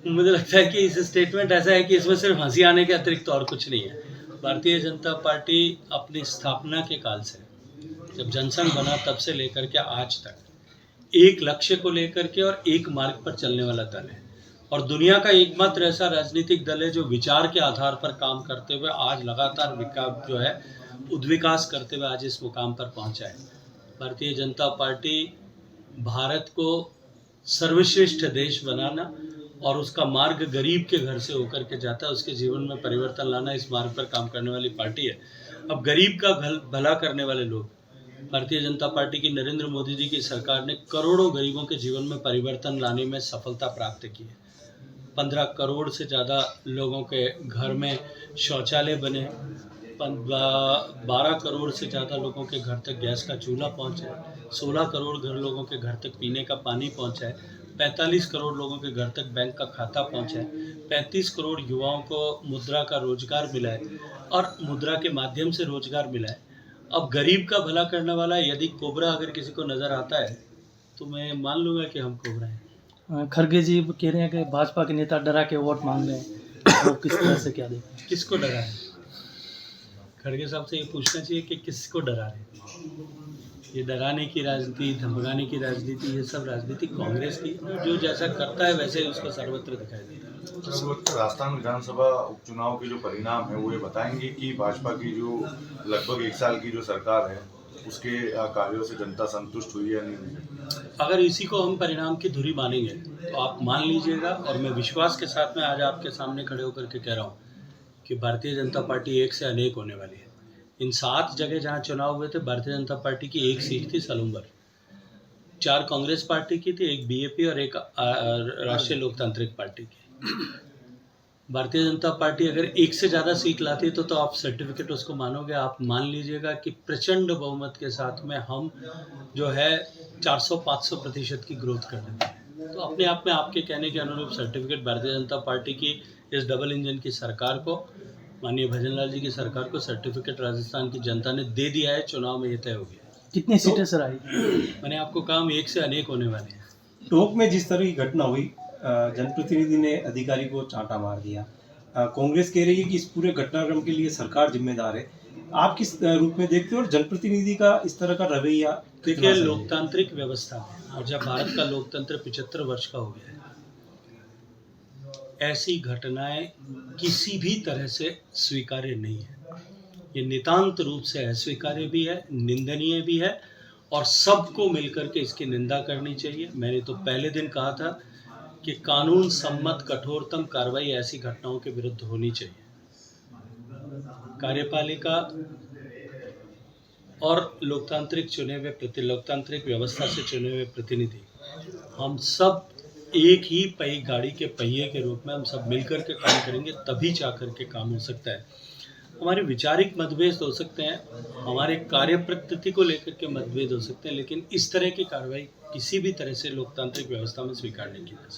मुझे लगता है कि इस स्टेटमेंट ऐसा है कि इसमें सिर्फ हंसी आने के अतिरिक्त और कुछ नहीं है। भारतीय जनता पार्टी अपनी स्थापना के काल से, जब जनसंघ बना तब से लेकर के आज तक एक लक्ष्य को लेकर के और एक मार्ग पर चलने वाला दल है, और दुनिया का एकमात्र ऐसा राजनीतिक दल है जो विचार के आधार पर काम करते हुए आज लगातार विकास जो है उद्विकास करते हुए आज इस मुकाम पर पहुंचा है। भारतीय जनता पार्टी भारत को सर्वश्रेष्ठ देश बनाना और उसका मार्ग गरीब के घर से होकर के जाता है, उसके जीवन में परिवर्तन लाना, इस मार्ग पर काम करने वाली पार्टी है। अब गरीब का भला करने वाले लोग, भारतीय जनता पार्टी की नरेंद्र मोदी जी की सरकार ने करोड़ों गरीबों के जीवन में परिवर्तन लाने में सफलता प्राप्त की है। 15 करोड़ से ज़्यादा लोगों के घर में शौचालय बने, 12 करोड़ से ज़्यादा लोगों के घर तक गैस का चूल्हा पहुँचा है, 16 करोड़ लोगों के घर तक पीने का पानी पहुँचा है, 45 करोड़ लोगों के घर तक बैंक का खाता पहुँचा है, 35 करोड़ युवाओं को मुद्रा का रोजगार मिला है और मुद्रा के माध्यम से रोजगार मिला है। अब गरीब का भला करने वाला यदि कोबरा अगर किसी को नज़र आता है तो मैं मान लूँगा कि हम कोबरा हैं। खड़गे जी कह रहे हैं कि भाजपा के नेता डरा के वोट मांग रहे हैं, वो किस तरह से क्या देखें? किसको डरा है? खड़गे साहब से ये पूछना चाहिए कि किसको डरा है। ये डराने की राजनीति, धमकाने की राजनीति, ये सब राजनीति कांग्रेस की, जो जैसा करता है वैसे ही उसको सर्वत्र दिखाई देता है। इस वक्त राजस्थान विधानसभा उपचुनाव के जो परिणाम है वो ये बताएंगे कि भाजपा की जो लगभग 1 साल की जो सरकार है उसके कार्यों से जनता संतुष्ट हुई है या नहीं? अगर इसी को हम परिणाम की धुरी मानेंगे तो आप मान लीजिएगा, और मैं विश्वास के साथ में आज आपके सामने खड़े होकर के कह रहा हूँ कि भारतीय जनता पार्टी एक से अनेक होने वाली है। इन 7 जगह जहाँ चुनाव हुए थे, भारतीय जनता पार्टी की एक सीट थी सलूम्बर, 4 कांग्रेस पार्टी की थी, एक बीएपी और एक राष्ट्रीय लोकतांत्रिक पार्टी की। भारतीय जनता पार्टी अगर एक से ज़्यादा सीट लाती है तो आप सर्टिफिकेट उसको मानोगे। आप मान लीजिएगा कि प्रचंड बहुमत के साथ में हम जो है 400-500% की ग्रोथ कर देते हैं। तो अपने आप में आपके कहने के अनुरूप सर्टिफिकेट भारतीय जनता पार्टी की इस डबल इंजन की सरकार को, माननीय भजन लाल जी की सरकार को सर्टिफिकेट राजस्थान की जनता ने दे दिया है। चुनाव में ये तय हो गया। कितनी सीटें सर आई? मैंने आपको कहा एक से अनेक होने वाले हैं। टोंक में जिस तरह की घटना हुई, जनप्रतिनिधि ने अधिकारी को चांटा मार दिया, कांग्रेस कह रही है कि इस पूरे घटनाक्रम के लिए सरकार जिम्मेदार है। आप किस रूप में देखते हो और जनप्रतिनिधि का इस तरह का रवैया? देखिए, लोकतांत्रिक व्यवस्था में, और जब भारत का लोकतंत्र 75 वर्ष का हो गया है, ऐसी घटनाएं किसी भी तरह से स्वीकार्य नहीं है। ये नितांत रूप से अस्वीकार्य भी है, निंदनीय भी है, और सबको मिलकर के इसकी निंदा करनी चाहिए। मैंने तो पहले दिन कहा था कि कानून सम्मत कठोरतम कार्रवाई ऐसी घटनाओं के विरुद्ध होनी चाहिए। कार्यपालिका और लोकतांत्रिक व्यवस्था से चुने हुए प्रतिनिधि, हम सब एक ही गाड़ी के पहिए के रूप में हम सब मिलकर के काम करेंगे, तभी जा कर के काम हो सकता है। हमारे विचारिक मतभेद हो सकते हैं, हमारे कार्य प्रकृति को लेकर के मतभेद हो सकते हैं, लेकिन इस तरह की कार्रवाई किसी भी तरह से लोकतांत्रिक व्यवस्था में स्वीकार नहीं की जा सकती।